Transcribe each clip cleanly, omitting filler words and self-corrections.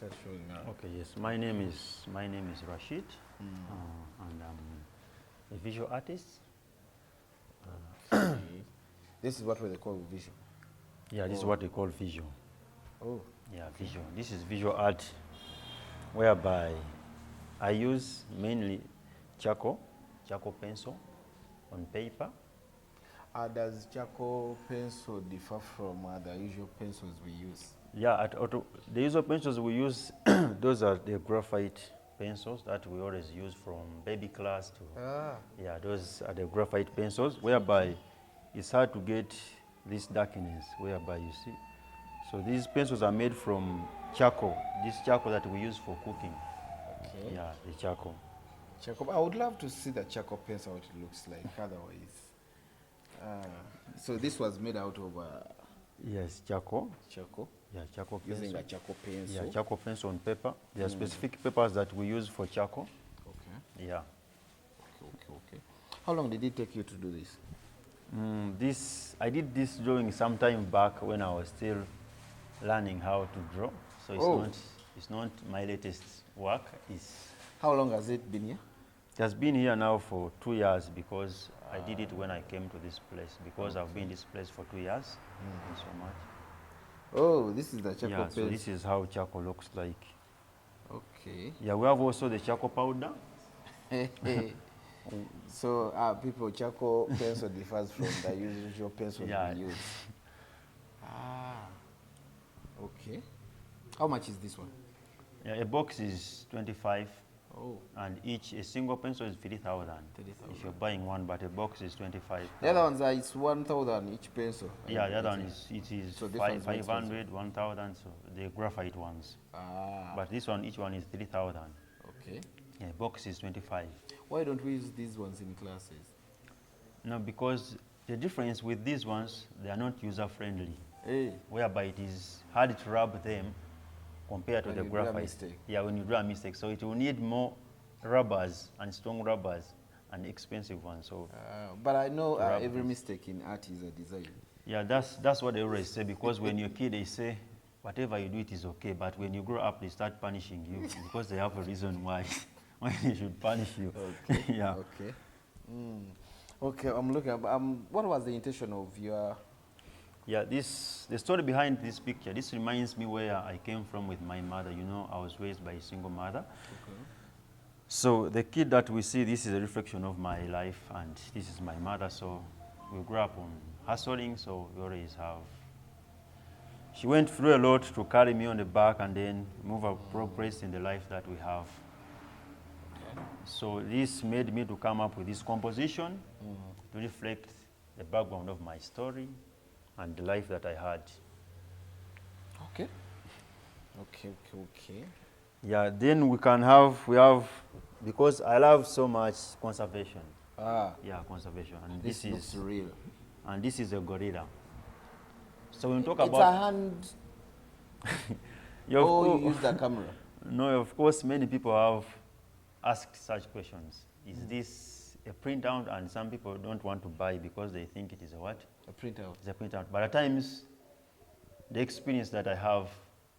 start showing now. Okay, yes. My name is Rashid, and I'm a visual artist. Okay. This is what they call vision. Yeah, this is what they call visual. Oh. Yeah, visual. This is visual art, whereby I use mainly charcoal pencil on paper. Does charcoal pencil differ from the usual pencils we use? Yeah, the usual pencils we use, those are the graphite pencils that we always use from baby class to. Yeah, those are the graphite pencils, whereby it's hard to get this darkness, whereby you see. So these pencils are made from charcoal, this charcoal that we use for cooking. Okay. Yeah, the charcoal. Charcoal. I would love to see the charcoal pencil, what it looks like. Otherwise, so this was made out of Yes, charcoal. charcoal. Yeah, charcoal pencil. Using a charcoal pencil. Yeah, charcoal pencil on paper. There are specific papers that we use for charcoal. Okay. Yeah. Okay. How long did it take you to do this? I did this drawing some time back when I was still learning how to draw. So it's not my latest work. How long has it been here? It has been here now for 2 years, because I did it when I came to this place, because I've been in this place for 2 years. Thank you so much. Oh, this is the charcoal Yeah, pencil. so this is how charcoal looks like. Okay. Yeah, we have also the charcoal powder. So people, charcoal pencil differs from the usual pencil Yeah. we use. Okay. How much is this one? Yeah, a box is 25, Oh. and a single pencil is 3,000. 30,000. If you're buying one, but a box is 25. The other ones are, it's 1,000 each pencil. Yeah, the other one is So this one's more 500, 1,000, so the graphite ones. But this one, each one is 3,000. Okay. Yeah, box is 25. Why don't we use these ones in classes? No, because the difference with these ones, they are not user-friendly, Hey. whereby it is hard to rub them compared to When the you do a graphite. mistake. Yeah, when you do a mistake. So it will need more rubbers and strong rubbers and expensive ones. So But I know rub every this. mistake in art is a design. yeah, that's what they always say, because when you're a kid, they say, whatever you do, it is okay. But when you grow up, they start punishing you because they have a reason why they should punish you. Okay. Yeah. Okay. Okay, I'm looking at, what was the intention of your... Yeah, the story behind this picture, this reminds me where I came from with my mother. You know, I was raised by a single mother. Okay. So the kid that we see, this is a reflection of my life, and this is my mother. So we grew up on hustling, so we always have. She went through a lot to carry me on the back and then move our progress in the life that we have. So this made me to come up with this composition to reflect the background of my story and the life that I had. Okay. Okay. Yeah, then we have, because I love so much conservation. Yeah, conservation. And This looks real. And this is a gorilla. So when we talk It's about... a hand... Yeah, of Oh, course- you use the camera. No, of course, many people have asked such questions. Is this a printout? And some people don't want to buy because they think it is a what? A printout. It's a printout. But at times, the experience that I have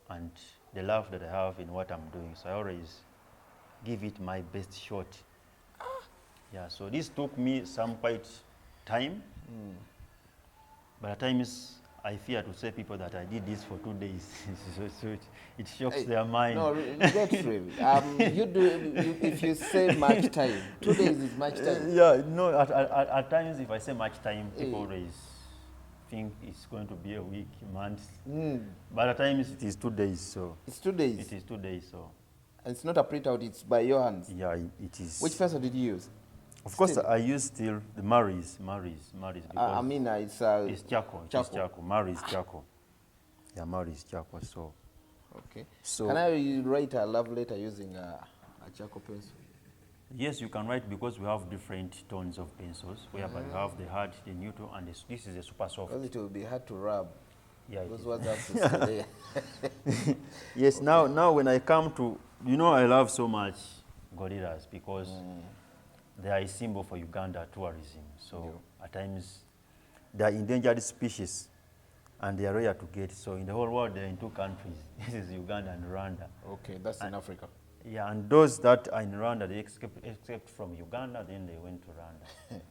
and the love that I have in what I'm doing, so I always give it my best shot. Yeah, so this took me some quite time. But at times, I fear to say people that I did this for 2 days. so it shocks their mind. No, get real. If you say much time, 2 days is much time. Yeah, no, at times if I say much time, people always think it's going to be a week, months. But at times it is 2 days, so. It's 2 days. It is 2 days, so. And it's not a printout, it's by your hands. Yeah, it is. Which pencil did you use? Of course, Still? I use still the Maris, because I mean, it's charcoal. It's charcoal. Maris charcoal. Yeah, Maris charcoal. So. Okay. So. Can I write a love letter using a charcoal pencil? Yes, you can write, because we have different tones of pencils, whereby you have the hard, the neutral, and this is a super soft. Because it will be hard to rub. Yeah, it Those is. words have to stay there. Yes, now when I come to, I love so much gorillas, because they are a symbol for Uganda tourism. So at times, they are endangered species. and they are rare to get. So in the whole world, they're in 2 countries. This is Uganda and Rwanda. Okay, that's in Africa. Yeah, and those that are in Rwanda, they escaped from Uganda, then they went to Rwanda.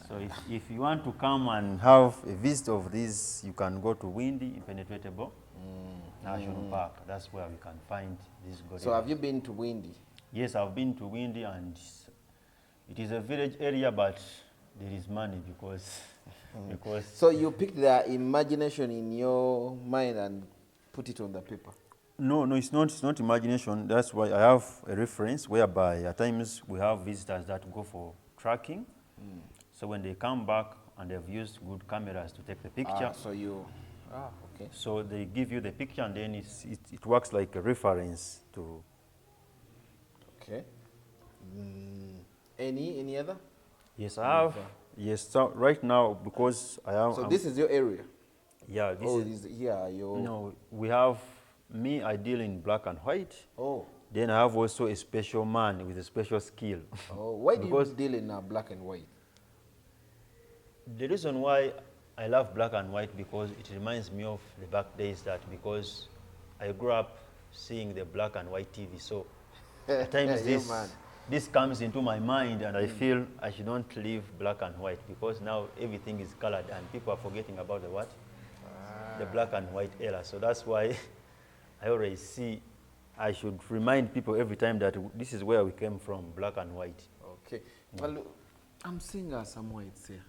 So if you want to come and have a visit of this, you can go to Windy Impenetrable National Park. That's where you can find this gorilla. So have you been to Windy? Yes, I've been to Windy, and it is a village area, but there is money because So you picked the imagination in your mind and put it on the paper. no, it's not imagination. That's why I have a reference whereby at times we have visitors that go for tracking. So when they come back and they've used good cameras to take the picture, Okay. so they give you the picture, and then it works like a reference to. Okay. Any other? Yes, I have. Yes, so right now, because I am. So this is your area? Yeah, this is. Your... No, we have me. I deal in black and white. Oh. Then I have also a special man with a special skill. Oh, why do you deal in black and white? The reason why I love black and white, because it reminds me of the back days, that because I grew up seeing the black and white TV. So at times this comes into my mind, and I feel I should not leave black and white, because now everything is colored and people are forgetting about the what? The black and white era. So that's why I always see I should remind people every time that this is where we came from, black and white. Okay. Well, I'm seeing some whites here.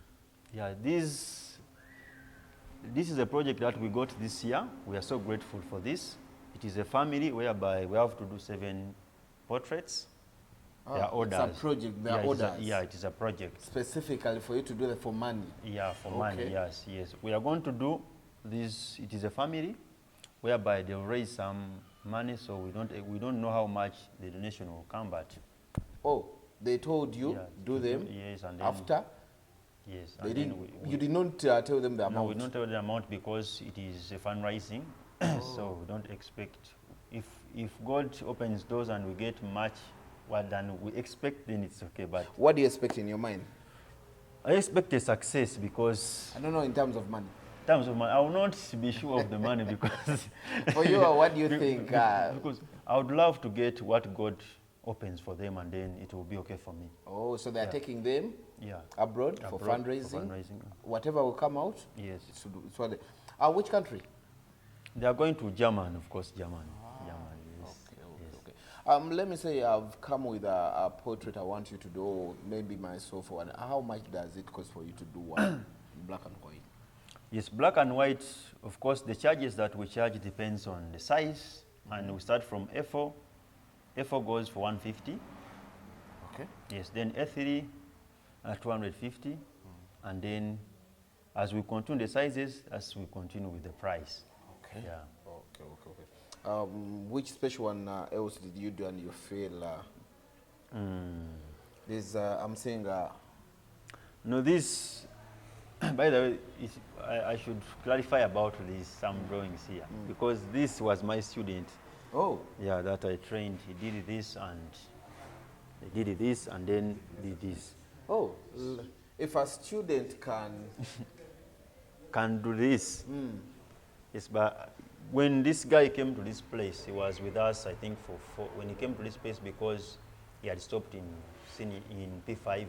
Yeah, this is a project that we got this year. We are so grateful for this. It is a family whereby we have to do 7 portraits. They are orders. It's a project, they are orders. It is a project. Specifically for you to do that for money? Yeah, for money, yes. We are going to do this. It is a family whereby they'll raise some money, so we don't know how much the donation will come, but... Oh, they told you, do them yes, and then after? Yes. They didn't, you did not tell them the amount? No, we don't tell the amount because it is a fundraising. So we don't expect, if God opens doors and we get much than we expect, then it's okay. But what do you expect in your mind? I expect a success, because... I don't know, in terms of money. In terms of money, I will not be sure of the money because... For you, what do you think? Because I would love to get what God opens for them, and then it will be okay for me. Oh, so they're taking them abroad for fundraising? Whatever will come out? Yes. It's what which country? They are going to Germany, of course, Germany. Okay. Let me say I've come with a portrait I want you to do, or maybe myself one. How much does it cost for you to do one black and white? Yes, black and white, of course, the charges that we charge depends on the size, and we start from A4. A4 goes for 150. Okay. Yes, then A3 at 250, and then as we continue the sizes, as we continue with the price. Okay. Yeah. Okay. Which special one else did you do and you feel? This I'm saying. No, this. By the way, I should clarify about some drawings here, because this was my student. Oh. Yeah, that I trained. He did this and he did this and then did this. Oh, if a student can do this. Yes, but when this guy came to this place, he was with us, I think, when he came to this place, because he had stopped in P5. Okay.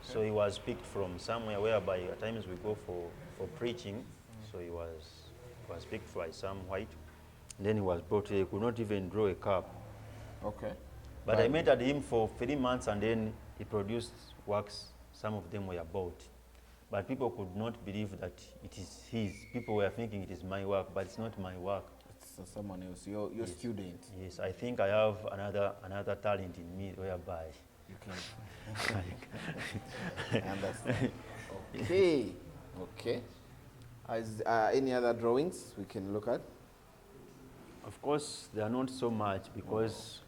So he was picked from somewhere whereby at times we go for preaching. So he was picked by some white. And then he was brought here. He could not even draw a cup. Okay. But I mentored him for 3 months, and then he produced works. Some of them were bought. But people could not believe that it is his. People were thinking it is my work, but it's not my work. It's someone else, your student. Yes, I think I have another talent in me whereby you can. I understand. Okay. Okay. Any other drawings we can look at? Of course, they are not so much, because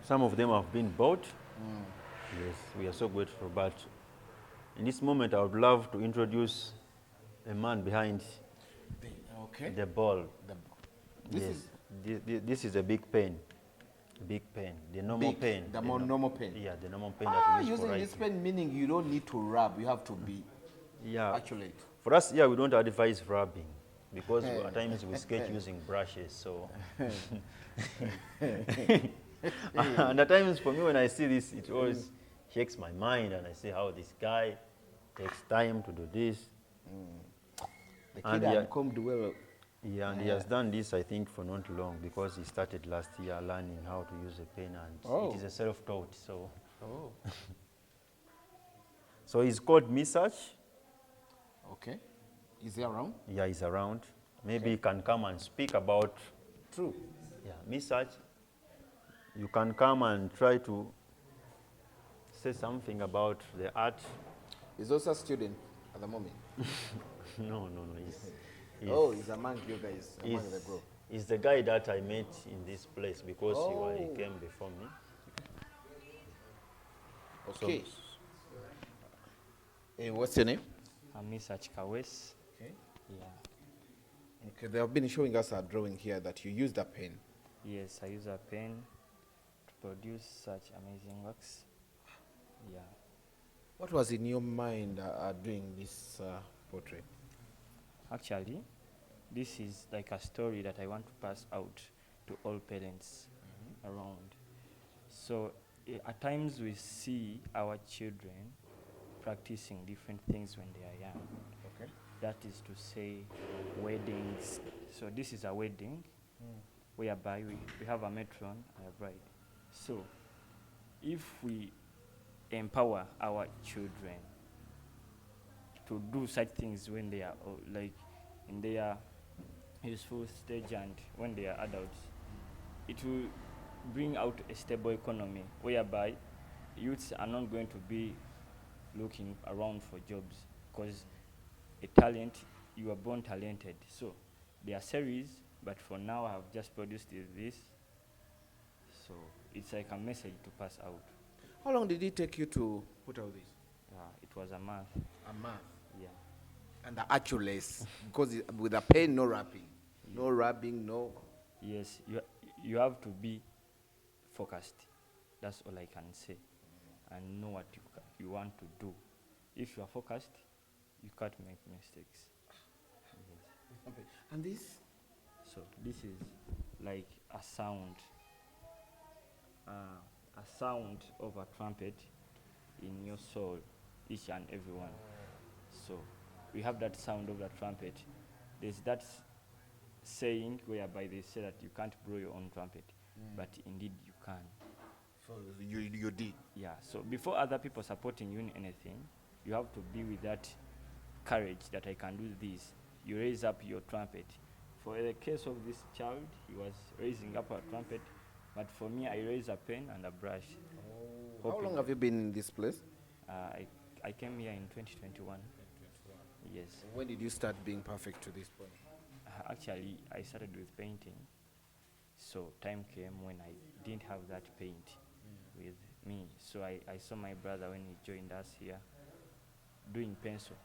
some of them have been bought. Yes, we are so grateful. But in this moment, I would love to introduce a man behind the ball. This is a big pen. Big pen, the normal pen. Normal pen. Yeah, the normal pen that we use for using writing. this pen, meaning you don't need to rub. You have to be Yeah. Accurate. For us, yeah, we don't advise rubbing because at times we sketch using brushes. So, and at times for me, when I see this, it always shakes my mind, and I say how this guy takes time to do this. The And kid uncombed well. yeah, and he has done this, I think, for not long because he started last year learning how to use a pen, and it is a self-taught. So, Oh. so he's called Misach. Okay. Is he around? Yeah, he's around. Maybe he can come and speak about. True. Yeah, Misach. You can come and try to say something about the art. He's also a student at the moment. No, no, no. Oh, he's among you guys, among the he's, group. he's the guy that I met in this place because he Oh. came before me. Okay. Hey, what's your name? I'm Mr. Chikawes. Okay. Yeah. Okay, they have been showing us a drawing here that you used a pen. Yes, I use a pen to produce such amazing works. Yeah. What was in your mind doing this portrait? Actually, this is like a story that I want to pass out to all parents around. So at times we see our children practicing different things when they are young. Okay. That is to say, weddings. So this is a wedding whereby we have a matron and a bride. So if we empower our children to do such things when they are like in their useful stage and when they are adults, it will bring out a stable economy whereby youths are not going to be looking around for jobs because a talent, you are born talented. So there are series, but for now I have just produced this. So it's like a message to pass out. How long did it take you to put out this? It was a month. A month. Yeah. And the actualness, because with a pen, no wrapping. No wrapping, no. Yes, you have to be focused. That's all I can say. And know what you want to do. If you are focused, you can't make mistakes. Yes. Okay. And this? So this is like a sound of a trumpet in your soul, each and every one. So we have that sound of the trumpet. There's that saying whereby they say that you can't blow your own trumpet, but indeed you can. So you did. Yeah, so before other people supporting you in anything, you have to be with that courage that I can do this. You raise up your trumpet. For the case of this child, he was raising up a trumpet, but for me, I raise a pen and a brush. How long have you been in this place? I came here in 2021. Yes. When did you start being perfect to this point? Actually, I started with painting. So time came when I didn't have that paint with me. So I saw my brother when he joined us here doing pencil.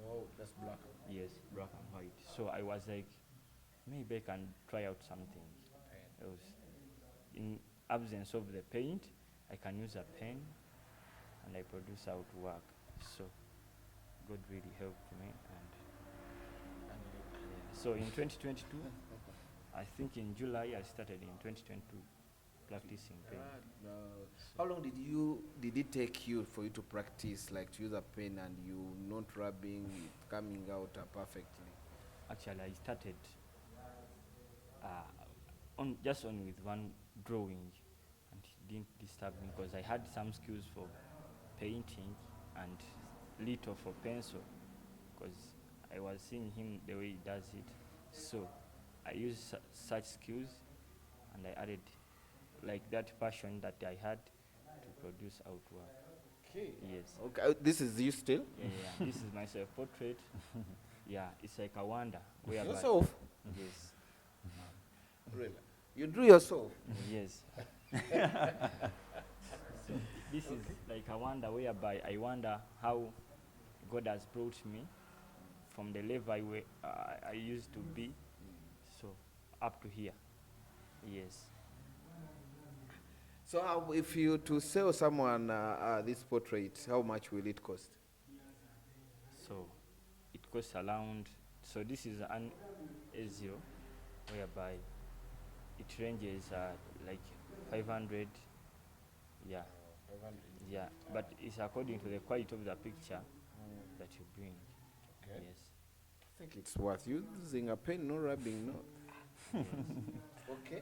Oh, that's black. Yes, black and white. So I was like, maybe I can try out something else. In absence of the paint, I can use a pen and I produce out work. So God really helped me. And so in 2022, I think in July I started in 2022 practicing paint. How long did it take you for you to practice, like to use a pen and you not rubbing it coming out perfectly? Actually, I started just on with one drawing, and it didn't disturb me because I had some skills for painting and little for pencil, because I was seeing him the way he does it. So I used such skills, and I added like that passion that I had to produce outwork. Okay. Yes. Okay. This is you still? Yeah. This is my self-portrait. Yeah, it's like a wonder. Whereby- Yourself? Yes. Really? You drew yourself? Yes. So this is like a wonder whereby I wonder how God has brought me from the level I used to be, so up to here. Yes. So if you to sell someone this portrait, how much will it cost? So costs around. So this is an A0, whereby it ranges like 500. Yeah, 500. yeah. But it's according to the quality of the picture that you bring. Okay. Yes. I think it's worth using a pen, no rubbing, no. Yes. Okay.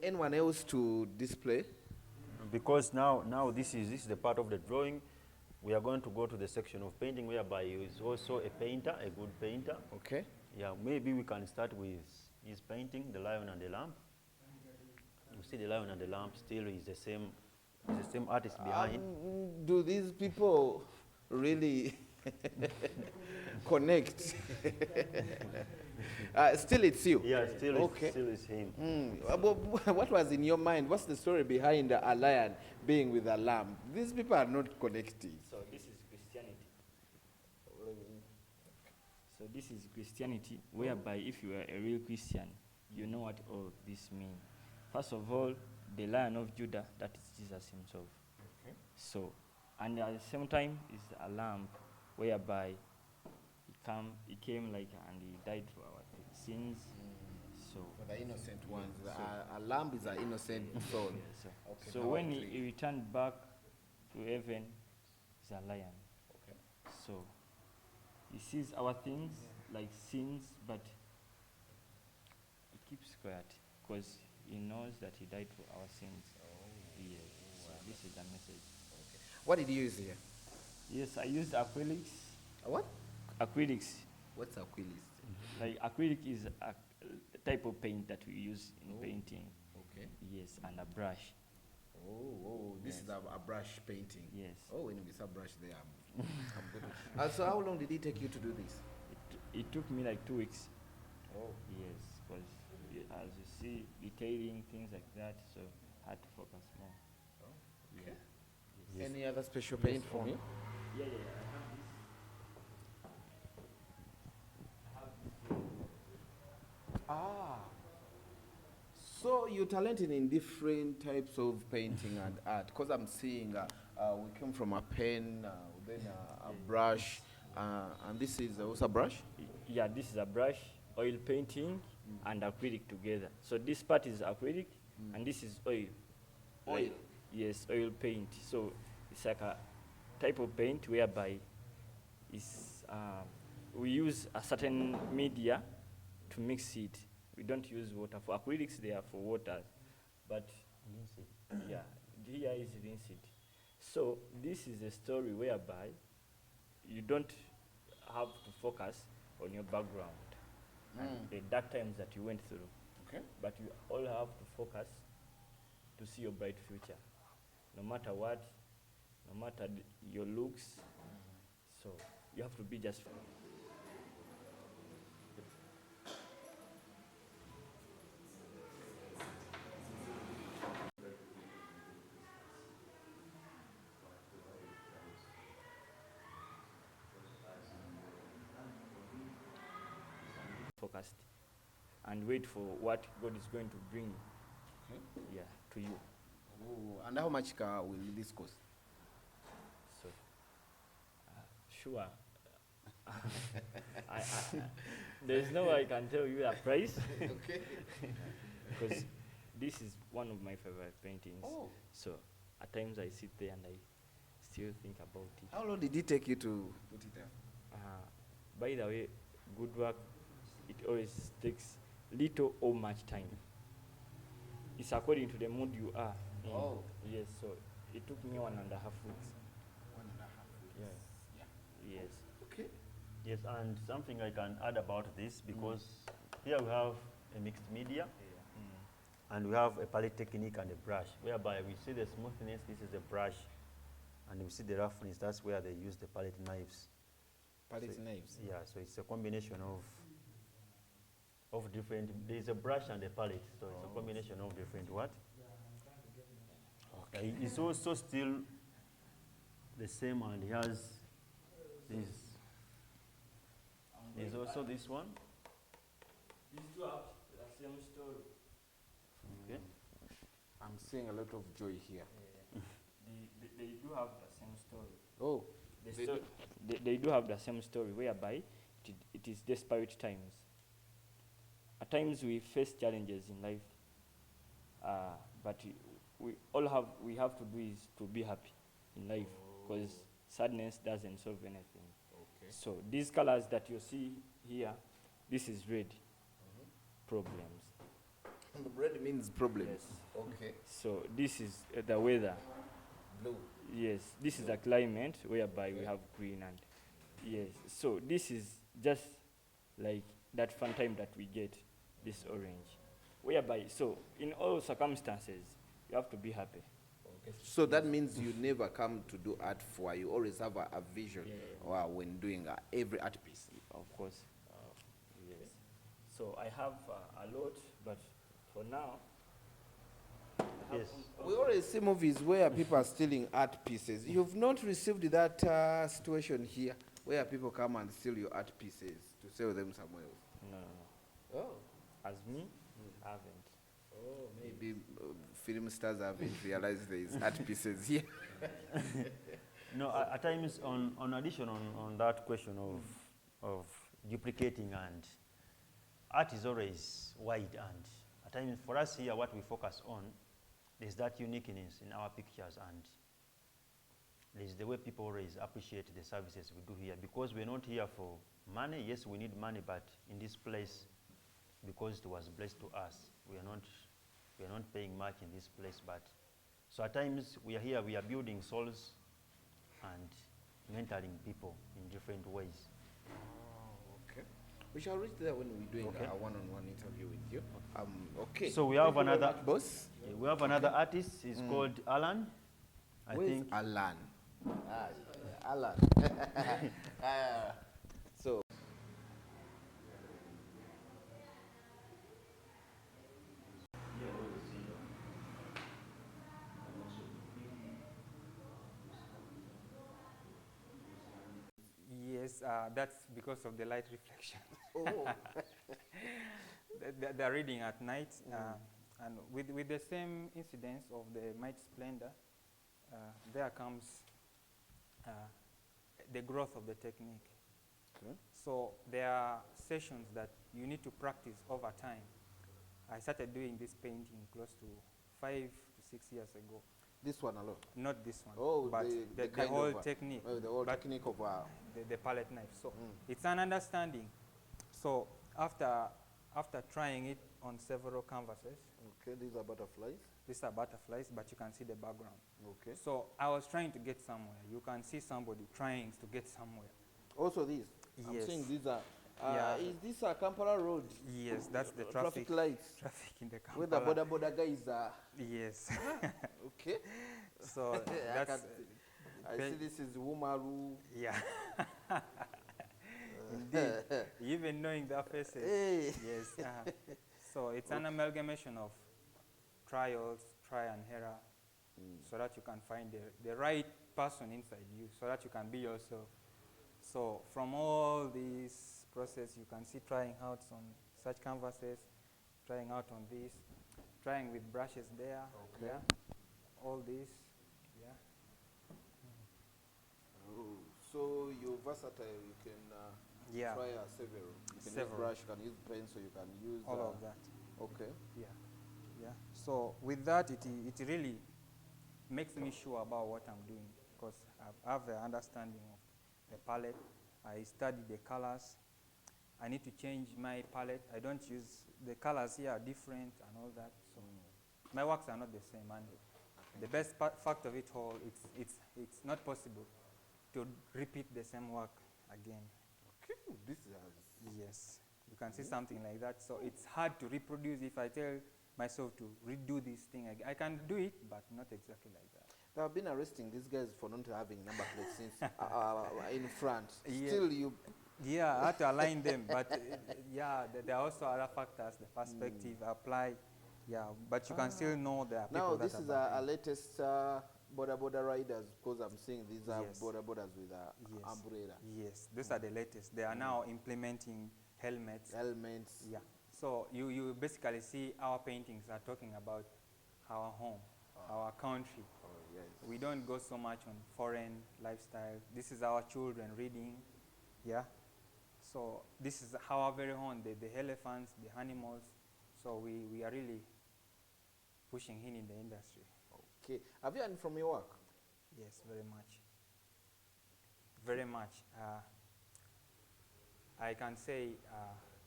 Anyone else to display? Because now this is the part of the drawing. We are going to go to the section of painting whereby he is also a painter, a good painter. Okay. Yeah, maybe we can start with his painting, the lion and the lamb. You see the lion and the lamb still is the same artist behind. Do these people really connect? Still it's you? Yeah, Okay. still is him. What was in your mind? What's the story behind a lion being with a lamb? These people are not connecting. So this is Christianity. So this is Christianity, whereby if you are a real Christian, you know what all this means. First of all, the Lion of Judah, that is Jesus himself. Okay. So, and at the same time, is a lamb, whereby he came like and he died for our sins. So, For the innocent ones. A lamb is an innocent soul. so, Okay, so now when I he returned back to heaven, he's a lion. Okay. So he sees our things like sins, but he keeps quiet because he knows that he died for our sins. Yes. So this is the message. What did you use here? Yes, I used acrylics. What? Acrylics. What's Aquiles? Like acrylic is a type of paint that we use in painting. Okay. Yes, and a brush. Oh, this is a brush painting. Yes. Oh, when we saw brush there, I'm good. So how long did it take you to do this? It took me like 2 weeks. Oh. Yes, because as you see, detailing, things like that, so I had to focus more. Okay. Yes. Any other special paint from you? Yeah, I have Ah. So you're talented in different types of painting and art. Because I'm seeing we came from a pen, then a brush, and this is also a brush? Yeah, this is a brush, oil painting, and acrylic together. So this part is acrylic, and this is oil. Oil? Like, yes, oil paint. So it's like a type of paint whereby we use a certain media to mix it. We don't use water. For acrylics, they are for water. But yeah, here is rinsed. So this is a story whereby you don't have to focus on your background and the dark times that you went through. Okay. But you all have to focus to see your bright future. No matter what, no matter your looks. So you have to be just focused and wait for what God is going to bring to you. Oh, and how much will this cost? So, sure. There's no way I can tell you a price. Okay. Because this is one of my favorite paintings. Oh. So at times I sit there and I still think about it. How long did it take you to put it there? By the way, good work, it always takes little or much time. It's according to the mood you are in. Oh. Yes, so it took me 1.5 weeks. 1.5 weeks. Yeah. Yes. Okay. Yes, and something I can add about this, because here we have a mixed media, and we have a palette technique and a brush, whereby we see the smoothness, this is a brush, and we see the roughness, that's where they use the palette knives. Palette So- knives. Yeah, so it's a combination of different, there's a brush and a palette, so it's a combination of different what? Okay. It's also still the same, and he has this. There's also this one. These two have the same story. Okay. I'm seeing a lot of joy here. They do have the same story. Oh. They do have the same story, whereby it is desperate times. At times we face challenges in life, but we have to do is to be happy in life, because sadness doesn't solve anything. Okay. So these colors that you see here, this is red. Problems. Red means problems. Yes. Okay. So this is the weather. Blue. Yes, this is a climate whereby we have green and yes. So this is just like that fun time that we get, this orange. Whereby, so in all circumstances, you have to be happy. Okay. So that means you never come to do art for, you always have a vision when doing every art piece. Of course. Yes. So I have a lot, but for now, I have Yes. We always see movies where people are stealing art pieces. You've not received that situation here where people come and steal your art pieces to sell them somewhere else? no. Oh. As me, I haven't. Oh, maybe film stars haven't realized there is art pieces here. No, at times, on addition on that question of duplicating, and art is always wide, and at times for us here, what we focus on is that uniqueness in our pictures, and there's the way people always appreciate the services we do here, because we're not here for money. Yes, we need money, but in this place, because it was blessed to us, we are not paying much in this place. But so at times we are here, we are building souls and mentoring people in different ways. Oh, okay. We shall reach there when we're doing Okay. a one-on-one interview with you. Okay. So we have Thank you very another much, boss. we have another artist. He's called Alan. I Where's think Alan? Alan. So. Yes, that's because of the light reflection. Oh. They're reading at night, and with the same incidence of the might splendor, there comes the growth of the technique. Okay. So there are sessions that you need to practice over time. I started doing this painting close to 5 to 6 years ago. This one alone. Not this one, Oh, but the the kind whole of, technique. the whole But technique of the palette knife. So it's an understanding. So after trying it on several canvases, okay, these are butterflies. these are butterflies, but you can see the background. Okay. So I was trying to get somewhere. You can see somebody trying to get somewhere. Also these. I'm Yes. saying these are. Yeah. Is this a Kampala road? Yes, that's the Traffic lights. traffic in the Where the Kampala. border guys are. Yes. Okay. So I that's I see this is Wumaru. yeah. Indeed. Even knowing their faces. Hey. Yes. So it's an amalgamation of trials, try and error, so that you can find the right person inside you, so that you can be yourself. So from all this process, you can see trying out on such canvases, trying out on this, trying with brushes there, Okay. yeah, all this, yeah. Oh, so you're versatile. You can Yeah. try several. You can Several. use brush, you can use pencil, you can use All of that. Okay. Yeah, yeah. So with that, it really makes me sure about what I'm doing, because I have an understanding of the palette. I study the colors. I need to change my palette. I don't use the colors here are different and all that. So my works are not the same. And the best fact of it all, it's not possible to repeat the same work again. Okay. This is. Yes, you can see something like that. So it's hard to reproduce. If I tell myself to redo this thing, I can do it, but not exactly like that. They have been arresting these guys for not having number plates since in front. Yeah. Still, you. Yeah, I had to align them, but yeah, there are also other factors, the perspective, apply, yeah, but you can still know there are people Now that this are is backing. a latest border riders, because I'm seeing these are Yes. borders with a Yes. umbrella, Yes, those are the latest. They are now implementing helmets. helmets. Yeah, so you basically see our paintings are talking about our home, our country. Oh yes. We don't go so much on foreign lifestyle. This is our children reading, yeah. So this is our very own, the elephants, the animals. So we are really pushing in the industry. Okay. Have you earned from your work? Yes, very much. Very much. I can say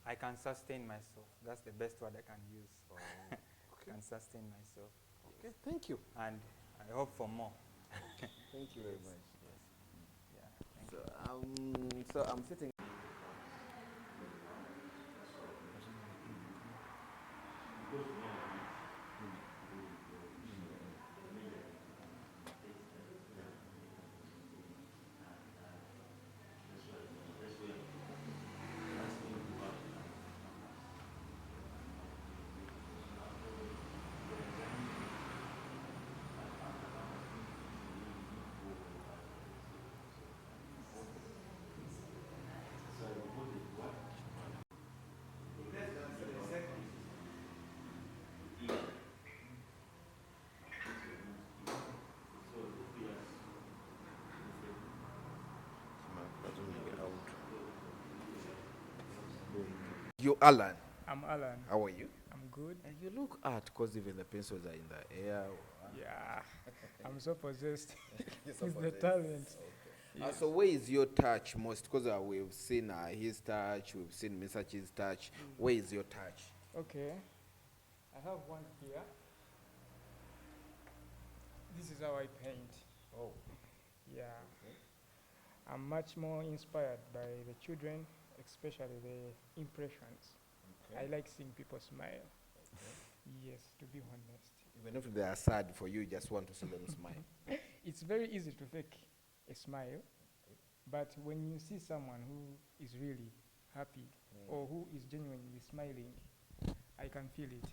I can sustain myself. That's the best word I can use. Oh, okay. Can sustain myself. Okay, thank you. And I hope for more. Thank you very much. Yeah. Thank So, you. so I'm sitting. You, Alan. I'm Alan. How are you? I'm good. And you look art because even the pencils are in the air. Yeah, I'm so possessed You're so with the possessed. talent. Okay. So where is your touch most? Because we've seen his touch, we've seen Misachi's touch. Where is your touch? Okay, I have one here. This is how I paint. Oh. Yeah, I'm much more inspired by the children, especially the impressions. I like seeing people smile. Yes, to be honest. Even if they are sad for you, you just want to see them smile. It's very easy to fake a smile, but when you see someone who is really happy or who is genuinely smiling, I can feel it.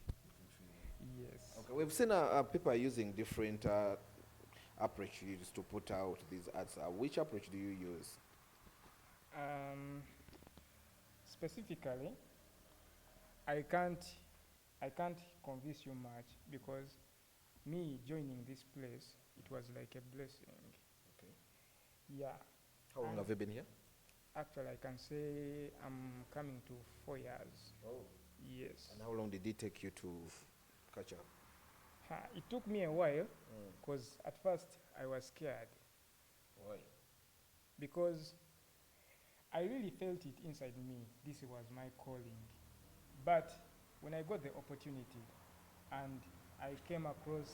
Yes. Okay, we've seen people are using different approaches to put out these ads. Which approach do you use? Specifically, I can't convince you much because me joining this place, it was like a blessing. Okay. Yeah. How long have you been here? Actually, I can say I'm coming to 4 years. Oh. Yes. And how long did it take you to catch up? It took me a while because at first I was scared Why? because I really felt it inside me. This was my calling. But when I got the opportunity and I came across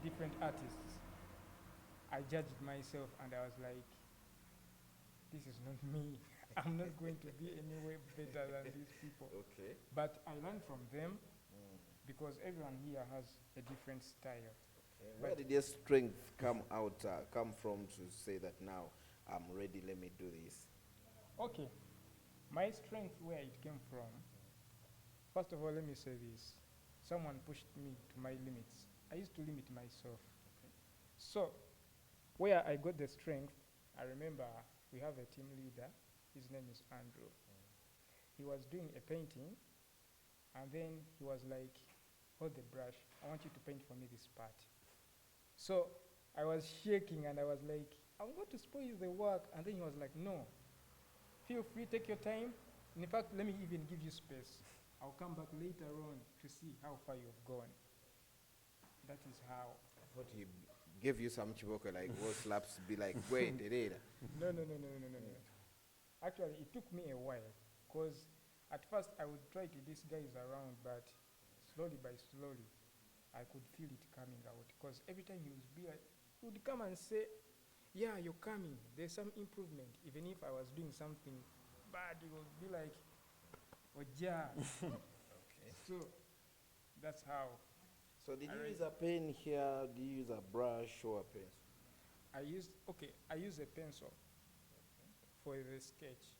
different artists, I judged myself and I was like, this is not me. I'm not going to be any way better than these people. Okay. But I learned from them because everyone here has a different style. Where did your strength come from to say that now I'm ready, let me do this? Okay, my strength, where it came from, first of all, let me say this. Someone pushed me to my limits. I used to limit myself. So, where I got the strength, I remember we have a team leader. His name is Andrew. He was doing a painting, and then he was like, hold the brush. I want you to paint for me this part. So, I was shaking, and I was like, I'm going to spoil the work. And then he was like, no. Feel free, take your time. In fact, let me even give you space. I'll come back later on to see how far you've gone. That is how. I thought he gave you some chiboko like what slaps be like, wait, No. Actually, it took me a while because at first I would try to disguise around, but slowly by slowly, I could feel it coming out because every time he would come and say, yeah, you're coming. There's some improvement. Even if I was doing something bad, he would be like, oh, yeah. Okay. So that's how. So did you use a pen here? Do you use a brush or a pencil? I use a pencil for the sketch.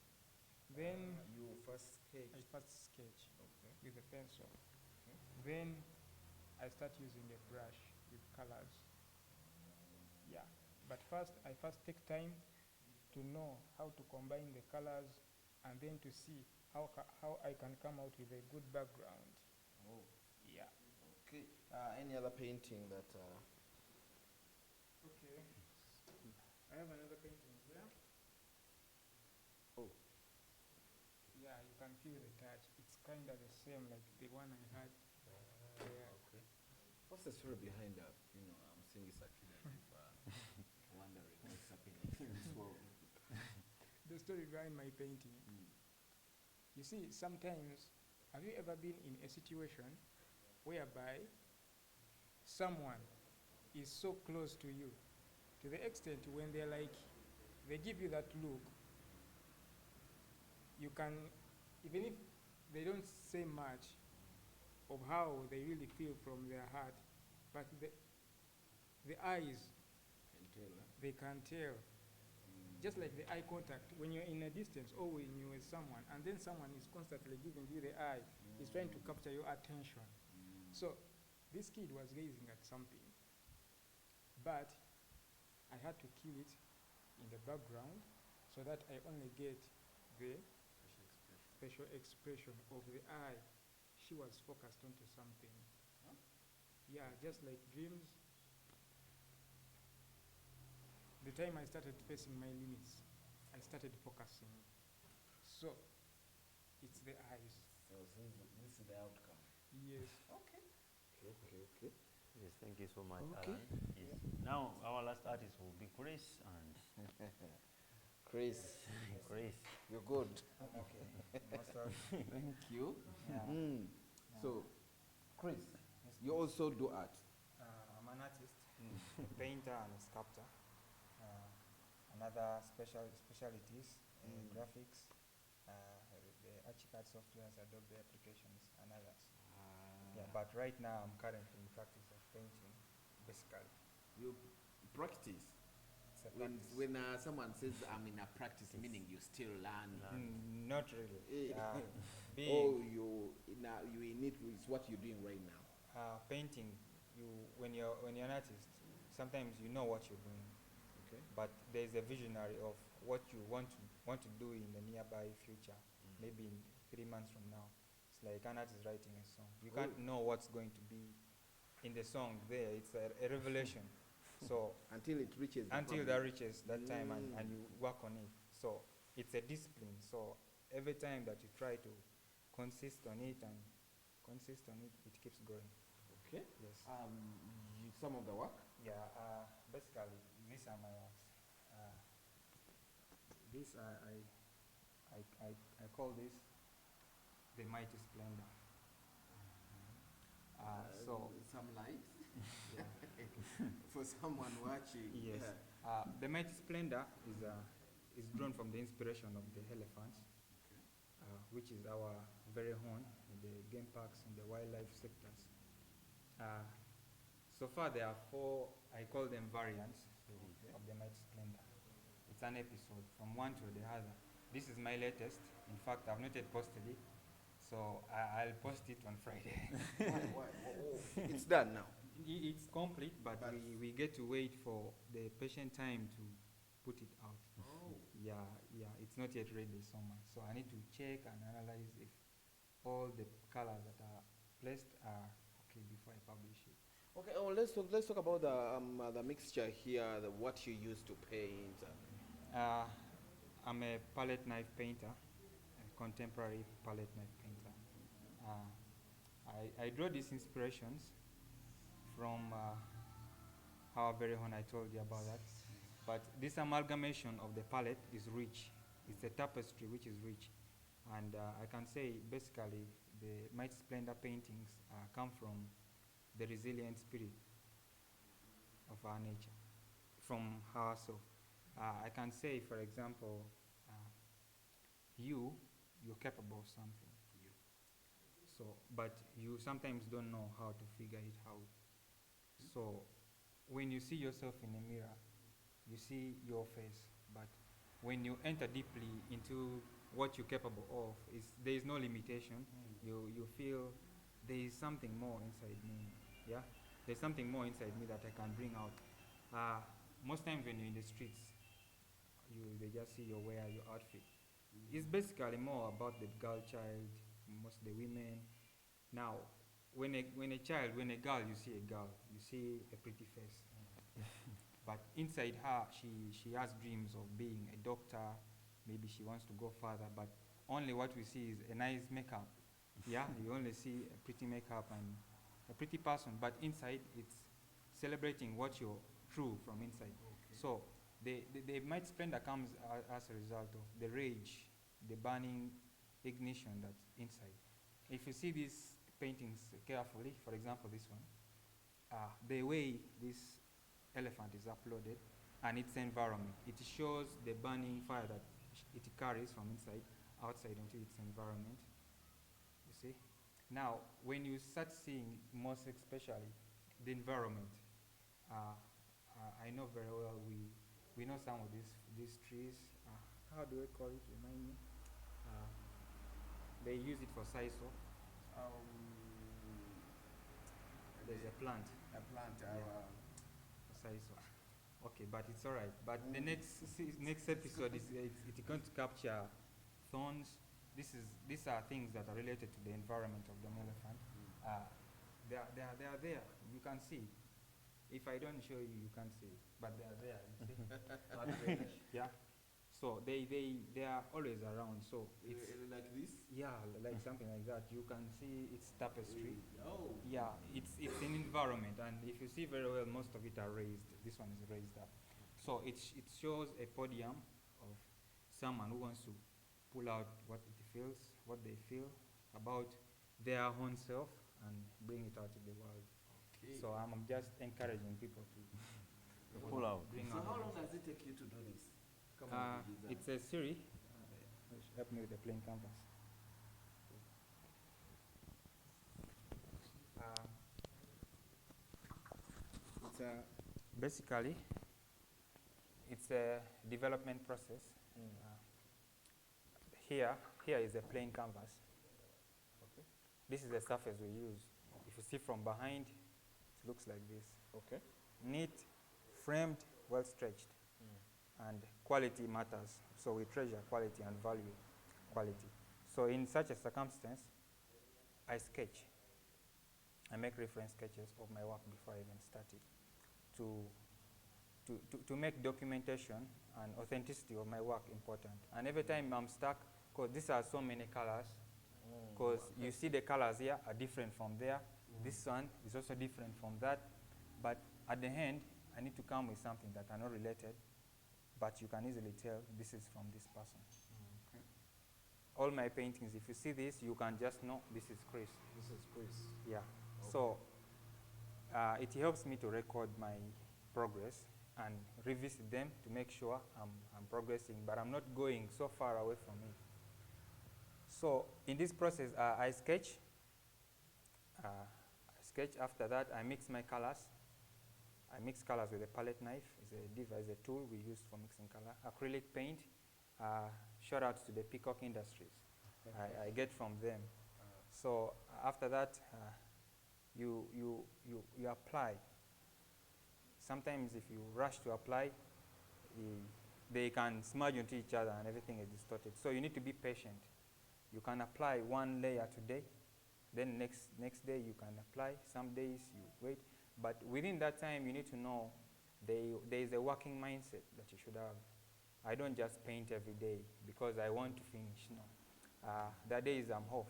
Then You first sketch. I first sketch with a pencil. Then I start using a brush with colors. Yeah, but I first take time to know how to combine the colors and then to see how I can come out with a good background. Oh. Yeah. Okay. Any other painting that? Okay. I have another painting here. Oh. feel the touch. It's kind of the same like the one I had. Yeah. Okay. What's the story behind that? I'm seeing it's actually wondering what's happening in this world. The story behind my painting. You see, sometimes, have you ever been in a situation whereby someone is so close to you to the extent when they're like, they give you that look, you can, even if they don't say much of how they really feel from their heart, but the eyes, Can tell, huh? they can tell. Just like the eye contact, when you're in a distance or when you're with someone, and then someone is constantly giving you the eye, is trying to capture your attention. So this kid was gazing at something, but I had to kill it in the background so that I only get the facial expression of the eye. She was focused onto something. Huh? Yeah, just like dreams. The time I started facing my limits, I started focusing. So, it's the eyes. So this is the outcome. Yes. Okay. Okay. Yes, thank you so much, Okay. Alan. Yes. Now, our last artist will be Chris, and Chris, Chris. you're good. Okay. Master. Thank you. Yeah. So, Chris, Yes, you also do art. I'm an artist, a painter and a sculptor. Another specialties, graphics, the Archicad softwares, Adobe applications, and others. Yeah, but right now I'm currently in practice of painting, basically. You practice. It's a practice. When someone says I'm in a practice, meaning you still learn. Not really. You in it is what you're doing right now. Painting, when you're an artist, sometimes you know what you're doing. Okay. But there's a visionary of what you want to do in the nearby future, maybe in 3 months from now. It's like an artist writing a song. You can't know what's going to be in the song there. It's a revelation. So Until it reaches. that reaches that time and you work on it. So it's a discipline. So every time that you try to consist on it, it keeps going. Okay. Yes. Some of the work. Yeah, basically, these are my works. This I call this the mighty splendor. So some light yeah. for someone watching. Yes, the mighty splendor is drawn from the inspiration of the elephants, which is our very own in the game parks and the wildlife sectors. So far, there are 4, I call them variants of the mighty splendor. It's an episode from one to the other. This is my latest. In fact, I've not yet posted it, so I'll post it on Friday. Why? It's done now. It's complete, but we get to wait for the patient time to put it out. Oh. Yeah, it's not yet ready so much. So I need to check and analyze if all the colors that are placed are okay before I publish it. Okay. Oh, let's talk about the mixture here. What you use to paint. I'm a palette knife painter, a contemporary palette knife painter. I draw these inspirations from our very own, I told you about that. But this amalgamation of the palette is rich. It's a tapestry which is rich. And I can say basically the Mighty Splendor paintings come from the resilient spirit of our nature, from her soul. I can say, for example, you're capable of something. So, but you sometimes don't know how to figure it out. So, when you see yourself in a mirror, you see your face. But when you enter deeply into what you're capable of, there is no limitation. You feel there is something more inside me. Yeah, there's something more inside me that I can bring out. Most times when you're in the streets, they just see your wear, your outfit. It's basically more about the girl child, most the women. Now, when a girl, you see a girl, you see a pretty face. But inside her, she has dreams of being a doctor. Maybe she wants to go further. But only what we see is a nice makeup. Yeah, you only see a pretty makeup and a pretty person, but inside it's celebrating what you're true from inside. So the might splendor comes as a result of the rage, the burning ignition that's inside. If you see these paintings carefully, for example this one, the way this elephant is uploaded and its environment, it shows the burning fire that it carries from inside outside into its environment. You see? Now, when you start seeing, most especially, the environment, I know very well we know some of these trees. How do I call it? Remind me. They use it for sisal. There's a plant. A plant. For sisal. Okay, but it's all right. But the next episode is it's going to capture thorns. These are things that are related to the environment of the elephant. They are there. You can see. If I don't show you, you can't see. But they are there. You see? Yeah. So they are always around. So it's like this. yeah, like something like that. You can see it's tapestry. Oh. Yeah, it's an environment, and if you see very well, most of it are raised. This one is raised up. So it shows a podium of someone who wants to pull out what it feels, what they feel about their own self, and bring it out to the world. Okay. So I'm just encouraging people to Pull out. bring So out. how long does it take you to do this? Come on, design. It's a series. Help me with the plain canvas. Basically, it's a development process. Here is a plain canvas. Okay. This is the surface we use. If you see from behind, it looks like this. Okay. Neat, framed, well stretched, and quality matters. So we treasure quality and value quality. So in such a circumstance, I sketch. I make reference sketches of my work before I even start it to make documentation and authenticity of my work important. And every time I'm stuck, because these are so many colors, because you see the colors here are different from there. This one is also different from that. But at the end, I need to come with something that are not related, but you can easily tell this is from this person. Okay. All my paintings, if you see this, you can just know this is Chris. This is Chris. Yeah. Okay. So it helps me to record my progress and revisit them to make sure I'm progressing, but I'm not going so far away from it. So in this process, I sketch. After that, I mix my colors. I mix colors with a palette knife. It's a device, a tool we use for mixing color. Acrylic paint. Shout out to the Peacock Industries. I get from them. So after that, you apply. Sometimes if you rush to apply, they can smudge into each other and everything is distorted. So you need to be patient. You can apply one layer today, then next day you can apply. Some days you wait. But within that time, you need to know there is a working mindset that you should have. I don't just paint every day because I want to finish. No. There are days I'm off.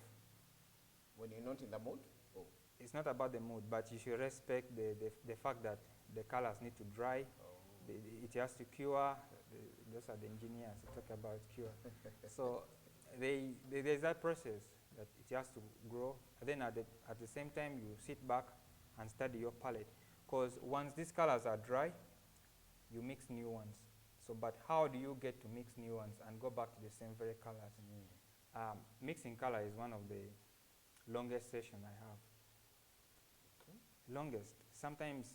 When you're not in the mood? Oh. It's not about the mood, but you should respect the fact that the colors need to dry. Oh. It has to cure. Those are the engineers who talk about cure. So there's that process that it has to grow. And then at the same time, you sit back and study your palette. Because once these colors are dry, you mix new ones. So, but how do you get to mix new ones and go back to the same very colors? Mixing color is one of the longest sessions I have. Okay. Longest. Sometimes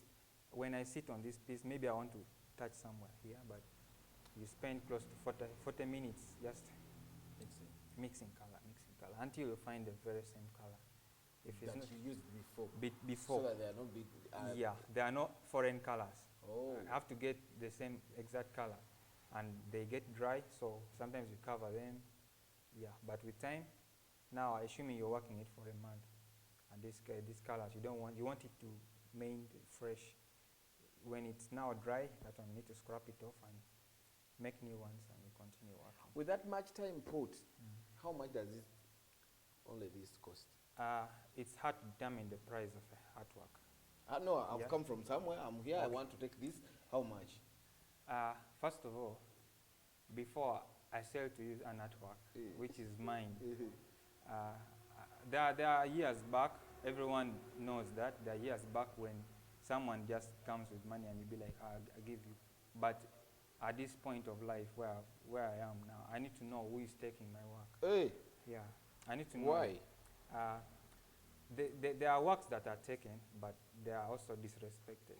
when I sit on this piece, maybe I want to touch somewhere here, but you spend close to 40 minutes just mixing color, until you find the very same color. If it's That not you used before. before. So that they are not big. Yeah, there are no foreign colors. Oh. I have to get the same exact color, and they get dry, so sometimes you cover them. Yeah, but with time, now assuming you're working it for a month, and these colors, you want it to remain fresh. When it's now dry, that one you need to scrap it off and make new ones, and you continue working. With that much time put, how much does this only this cost? It's hard to determine the price of artwork. No, I've Yeah. come from somewhere. I'm here. I Okay. want to take this. How much? First of all, before I sell to you an artwork, which is mine, there are years back, everyone knows that, there are years back when someone just comes with money and you be like, I give you. But at this point of life where I am now, I need to know who is taking my work. Hey, Yeah, I need to know. why? There are works that are taken, but they are also disrespected.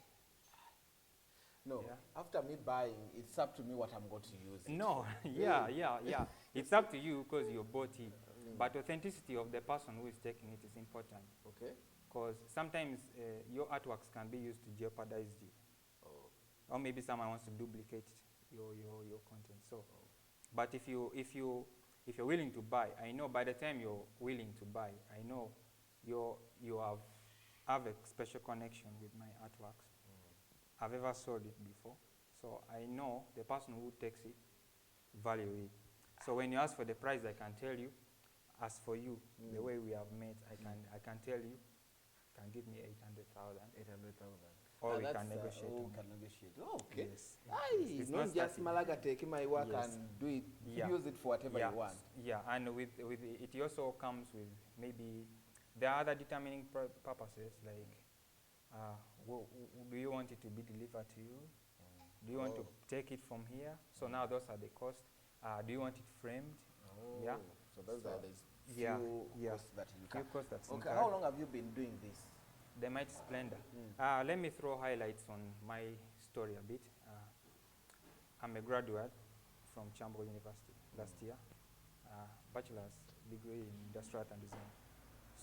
No, Yeah. after me buying, it's up to me what I'm going to use. it No, for. yeah. It's up to you because you bought it. But authenticity of the person who is taking it is important. Okay. Because sometimes your artworks can be used to jeopardize you. Oh. Or maybe someone wants to duplicate your content. So, but if you're willing to buy, I know by the time you're willing to buy, I know you have a special connection with my artworks. I've ever sold it before, so I know the person who takes it value it. So when you ask for the price, I can tell you. As for you, the way we have met, I can tell you, can give me 800,000. 800,000. Or we can negotiate Oh, on we can it. negotiate. Oh, okay. Yes. Aye, It's not not just starting. Malaga taking my work Yes. and do it, Yeah. use it for whatever Yeah, you want. yeah, and with it also comes with maybe there are other determining purposes like do you want it to be delivered to you? Do you want to take it from here? So now those are the costs. Do you want it framed? Oh, Yeah. so those are the Yeah, few yeah. costs that you Few can. costs that's Okay, incurred. how long have you been doing this? The Mighty Splendor. Mm. Let me throw highlights on my story a bit. I'm a graduate from Chambo University last year, bachelor's degree in industrial art and design.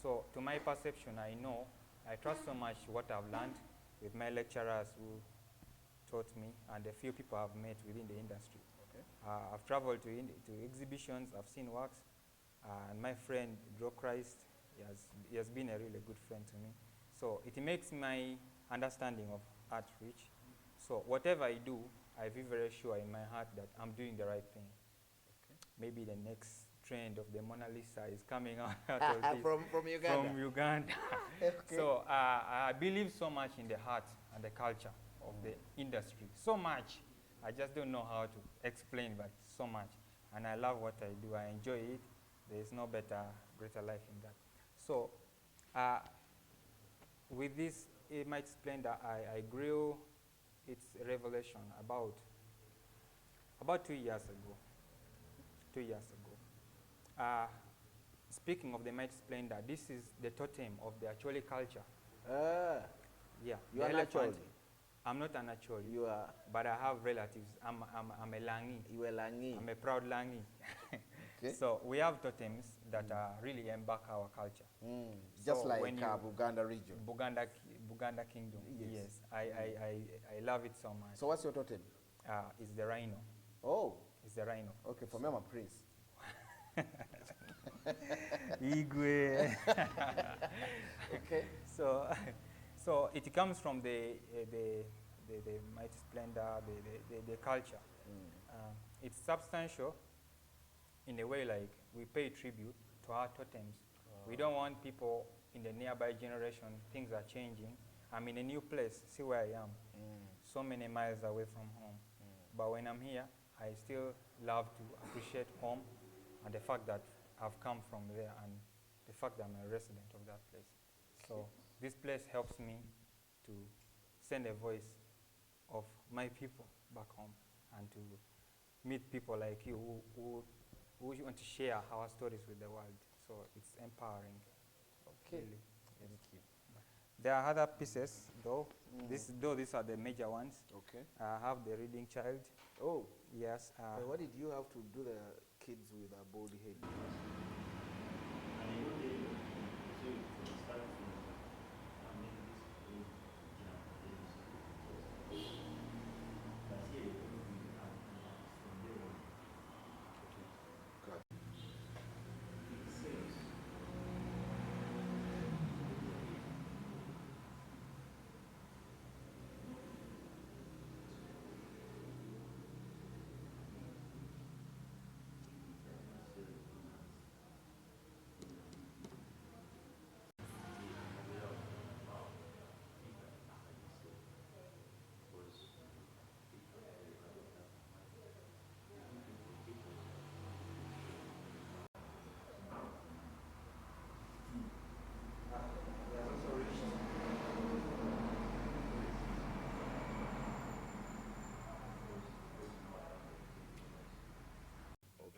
So to my perception, I trust so much what I've learned with my lecturers who taught me and the few people I've met within the industry. Okay. I've traveled to exhibitions, I've seen works, and my friend Joe Christ, he has been a really good friend to me. So it makes my understanding of art rich. So whatever I do, I feel very sure in my heart that I'm doing the right thing. Okay. Maybe the next trend of the Mona Lisa is coming out of this. From Uganda. From Uganda. Okay. So I believe so much in the heart and the culture of the industry. So much. I just don't know how to explain, but so much. And I love what I do. I enjoy it. There is no greater life in that. So with this Mighty Splendor, I grew its revelation about 2 years ago. 2 years ago. Speaking of the Mighty Splendor, this is the totem of the Acholi culture. Yeah. You the are elephant. Acholi? I'm not an Acholi, You are. but I have relatives. I'm a Langi. You are Langi. I'm a proud Langi. Okay. So we have totems that really embark our culture. Just So like when you- Buganda region. Buganda Kingdom. Yes. I love it so much. So what's your totem? It's the rhino. Oh, It's the rhino. okay. For me, I'm a prince. Igwe. Okay. So it comes from the Mighty Splendor, the culture. It's substantial in a way like we pay tribute to our totems. We don't want people in the nearby generation, things are changing. I'm in a new place, see where I am, so many miles away from home. But when I'm here, I still love to appreciate home and the fact that I've come from there and the fact that I'm a resident of that place. So this place helps me to send a voice of my people back home and to meet people like you who want to share our stories with the world. So it's empowering. Okay. Really. Thank you. There are other pieces, though. These are the major ones. Okay. I have the reading child. Oh, Yes. what did you have to do the kids with a bald head?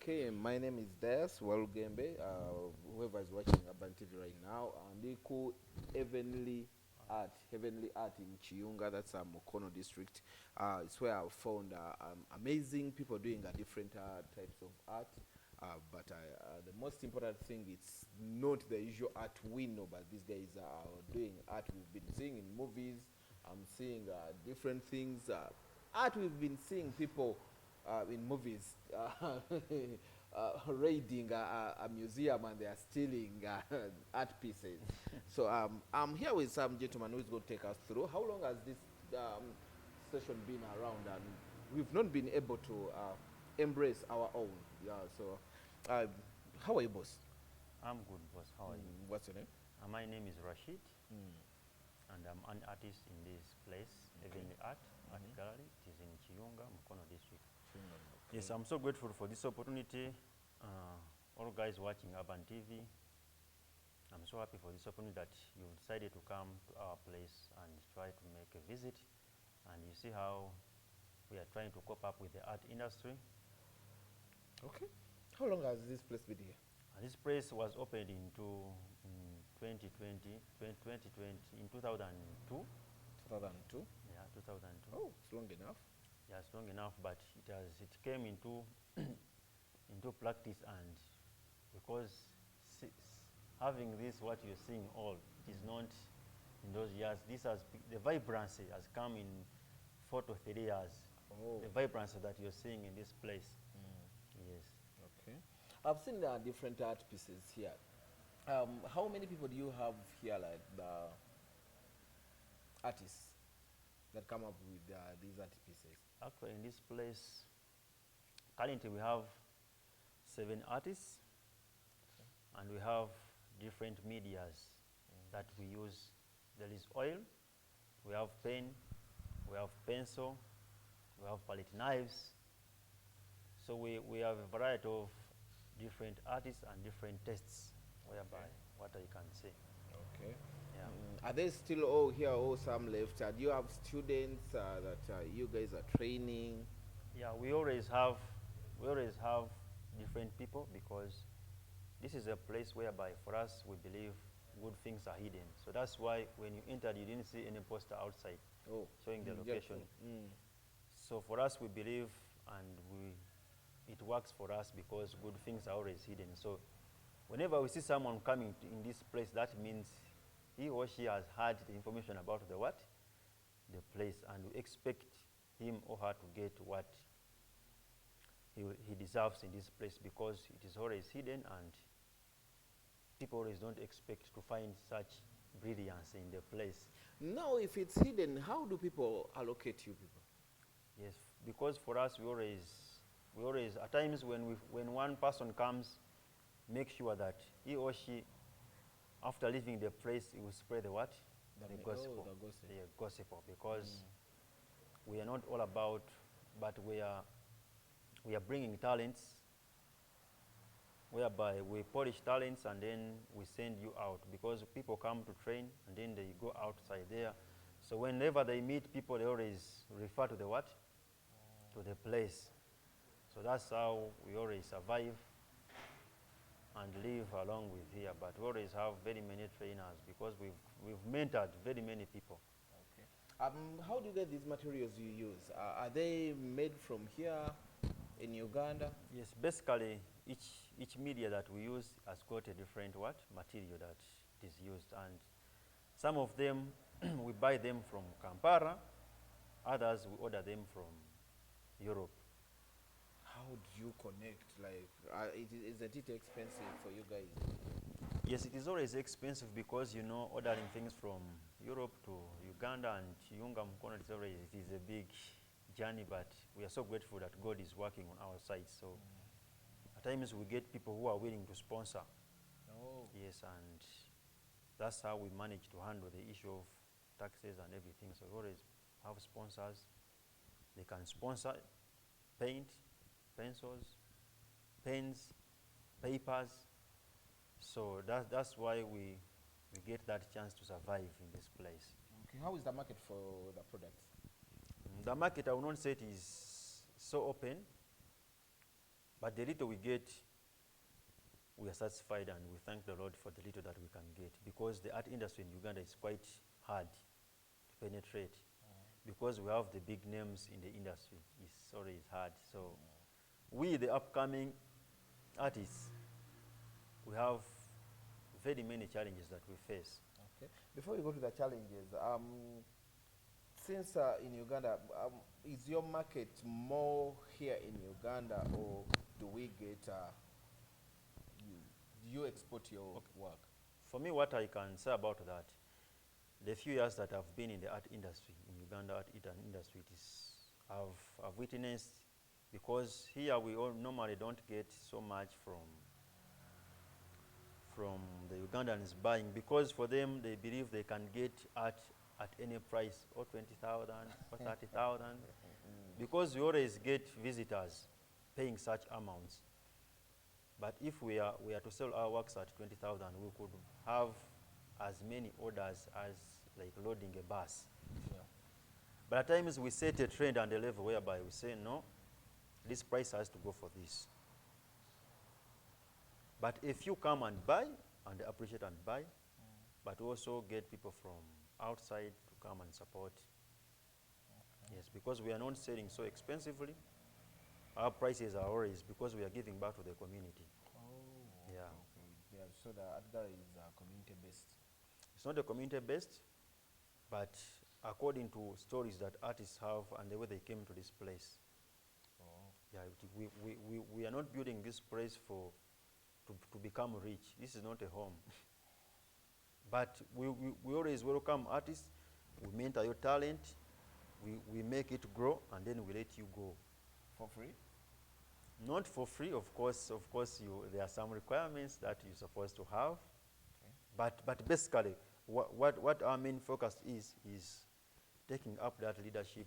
Okay, my name is Des Walugembe. Whoever is watching Urban TV right now, Niku Heavenly Art in Chiunga, that's Mukono district. It's where I found amazing people doing different types of art. But the most important thing, it's not the usual art we know, but these guys are doing art we've been seeing in movies. I'm seeing different things. Art we've been seeing people in movies raiding a museum and they are stealing art pieces. So I'm here with some gentleman who is going to take us through. How long has this session been around? And we've not been able to embrace our own. Yeah. So how are you, boss? I'm good, boss. How are you? What's your name? My name is Rashid, and I'm an artist in this place, Heavenly Art Gallery. It is in Chiunga, Mukono district. Okay. Yes, I'm so grateful for this opportunity. All guys watching Urban TV, I'm so happy for this opportunity that you decided to come to our place and try to make a visit. And you see how we are trying to cope up with the art industry. Okay. How long has this place been here? This place was opened in 2020, in 2002. 2002. Yeah, 2002. Oh, it's long enough. Yeah, it's long enough, but it came into into practice, and because having this, what you're seeing all, it is not in those years. The vibrancy has come in 4 to 3 years. Oh. The vibrancy that you're seeing in this place. Yes. Okay. I've seen different art pieces here. How many people do you have here, like the artists that come up with these art pieces? Actually, in this place, currently we have 7 artists, and we have different medias that we use. There is oil, we have pen, we have pencil, we have palette knives. So we have a variety of different artists and different tastes, whereby what I can say. Okay. Yeah. Are they still all here or some left? Do you have students that you guys are training? Yeah, we always have different people, because this is a place whereby for us we believe good things are hidden. So that's why when you entered you didn't see any poster outside showing the location. So for us we believe, and it works for us because good things are always hidden. So whenever we see someone coming in this place, that means he or she has heard the information about the place, and we expect him or her to get what he deserves in this place, because it is always hidden, and people always don't expect to find such brilliance in the place. Now, if it's hidden, how do people allocate you people? Yes, because for us, we always at times when one person comes, make sure that he or she, after leaving the place, he will spread the what? The gospel. The gospel. The gospel, because we are not all about, but we are bringing talents, whereby we polish talents and then we send you out, because people come to train and then they go outside there. So whenever they meet people, they always refer to the what? To the place. So that's how we always survive and live along with here. But we always have very many trainers, because we've mentored very many people. Okay. How do you get these materials you use? Are they made from here in Uganda? Yes, basically each media that we use has got a different material that is used, and some of them we buy them from Kampala, others we order them from Europe. How do you connect? Like, isn't it expensive for you guys? Yes, it is always expensive, because ordering things from Europe to Uganda and Chiunga Mukono, it is a big journey, but we are so grateful that God is working on our side. So at times we get people who are willing to sponsor. Oh. Yes, and that's how we manage to handle the issue of taxes and everything. So we always have sponsors. They can sponsor paint, pencils, pens, papers. So that's why we get that chance to survive in this place. Okay. How is the market for the products? The market, I will not say it is so open, But the little we get, we are satisfied, and we thank the Lord for the little that we can get, because the art industry in Uganda is quite hard to penetrate, because we have the big names in the industry. It's always hard. So we, the upcoming artists, we have very many challenges that we face. Okay. Before we go to the challenges, since in Uganda, is your market more here in Uganda, or do we get do you export your work? For me, what I can say about that, the few years that I've been in the art industry, in Uganda art industry, it is, I've witnessed, because here we all normally don't get so much from the Ugandans buying, because for them they believe they can get art at any price, or 20,000 or 30,000, because we always get visitors paying such amounts. But if we are to sell our works at 20,000, we could have as many orders as like loading a bus. Yeah. But at times we set a trend and a level whereby we say, no, this price has to go for this. But if you come and buy, and appreciate and buy, but also get people from outside to come and support. Yes, because we are not selling so expensively. Our prices are always, because we are giving back to the community. Oh. Yeah. Okay. Yeah. So the art gallery is community based. It's not a community-based, but according to stories that artists have and the way they came to this place. Oh. Yeah, we are not building this place to become rich. This is not a home. But we always welcome artists. We mentor your talent. We make it grow, and then we let you go. For free? Not for free, of course. Of course, there are some requirements that you're supposed to have. Okay. But basically, what our main focus is taking up that leadership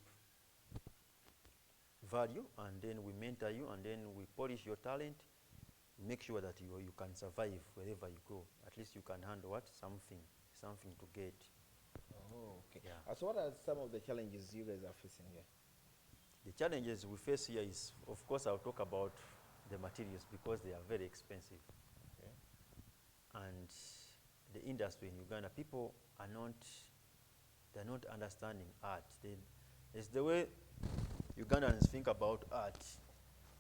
value, and then we mentor you, and then we polish your talent, make sure that you can survive wherever you go. At least you can handle something to get. Oh, okay. Yeah. So what are some of the challenges you guys are facing here? The challenges we face here is, of course, I'll talk about the materials, because they are very expensive. Okay. And the industry in Uganda, people are they're not understanding art. It's the way Ugandans think about art.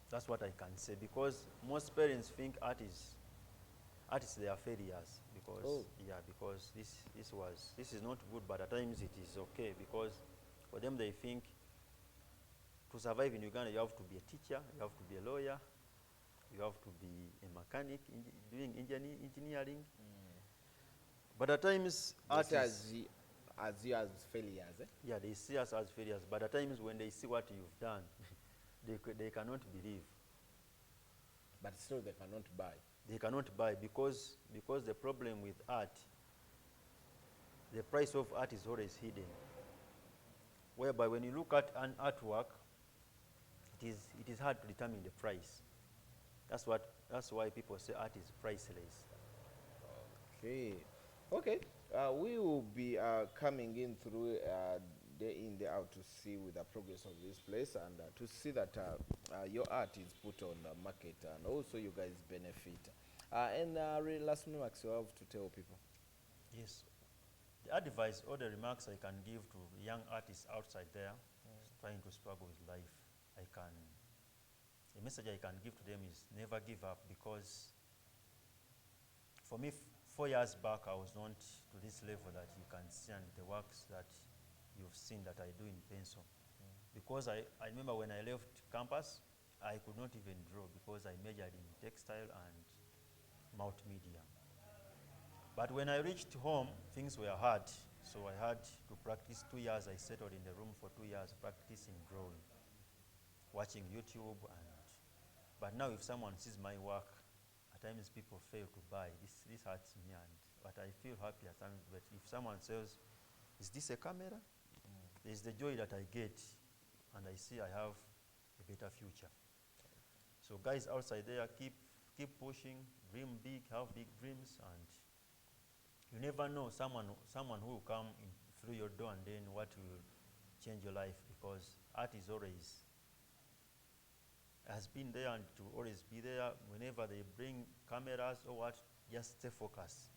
That's what I can say, because most parents think art is their failures, because because this is not good, but at times it is okay, because for them they think to survive in Uganda you have to be a teacher, you have to be a lawyer, you have to be a mechanic doing engineering. But at times art as you as failures, eh? yeah, they see us as failures, but at times when they see what you've done, they cannot believe. But still they cannot buy. They cannot buy, because the problem with art, the price of art is always hidden. Whereby when you look at an artwork, it is hard to determine the price. That's why people say art is priceless. Okay. Okay. We will be coming in through day in, day out to see with the progress of this place, and to see that your art is put on the market, and also you guys benefit. And really last remarks you have to tell people. Yes. The advice or the remarks I can give to young artists outside there trying to struggle with life, the message I can give to them is never give up, because for me, 4 years back, I was not to this level that you can see, and the works that you've seen that I do in pencil. Because I remember when I left campus, I could not even draw, because I majored in textile and multimedia. But when I reached home, things were hard. So I had to practice 2 years. I settled in the room for 2 years practicing drawing, watching YouTube. But now if someone sees my work, at times people fail to buy. This hurts me, but I feel happy at times. But if someone says, is this a camera? There's the joy that I get, and I see I have a better future. So guys outside there, keep pushing, dream big, have big dreams, and you never know someone who will come in through your door, and then what will change your life, because art is always has been there and to always be there whenever they bring cameras or what, just stay focused.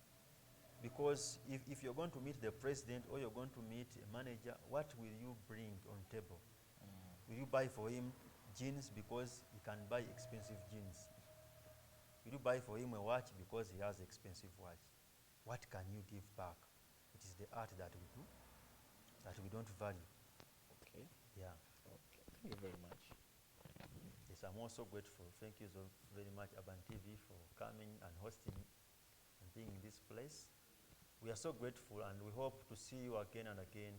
Because if you're going to meet the president or you're going to meet a manager, what will you bring on table? Will you buy for him jeans because he can buy expensive jeans? Will you buy for him a watch because he has expensive watch? What can you give back? It is the art that we do, that we don't value. Okay. Yeah. Okay. Thank you very much. Yes, I'm also grateful. Thank you so very much, Urban TV, for coming and hosting and being in this place. We are so grateful, and we hope to see you again and again